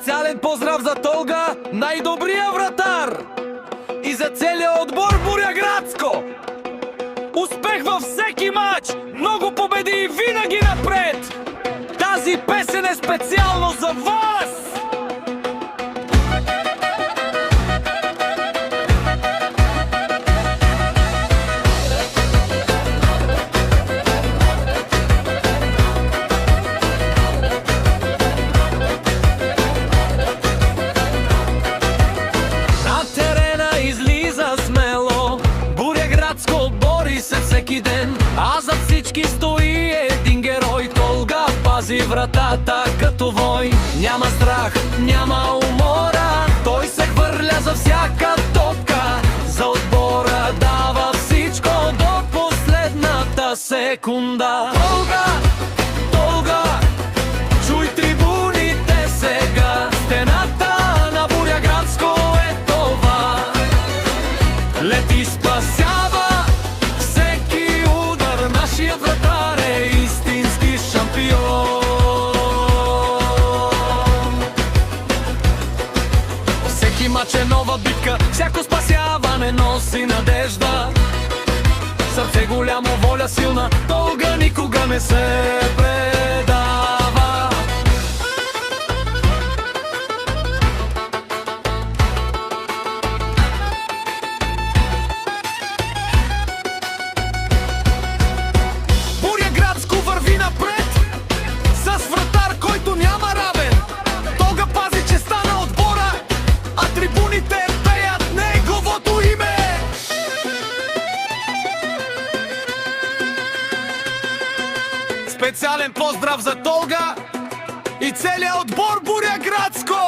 Специален поздрав за Толга, най-добрия вратар! И за целия отбор Буряградско! Успех във всеки матч! Много победи и винаги напред! Тази песен е специално за вас! Всеки ден, а за всички стои един герой. Толга пази вратата като вой. Няма страх, няма умора, той се хвърля за всяка топка. За отбора дава всичко до последната секунда. Толга, Толга, чуй трибуните сега. Стената на Буряградско е това. Лети, спасява нашият вратар е истински шампион. Всеки мач е нова битка, всяко спасяване носи надежда. Сърце голямо, воля силна, Толга никога не се предава. Специален поздрав за Толга и целият отбор Буряградско!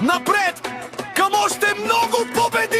Напред към още много победи!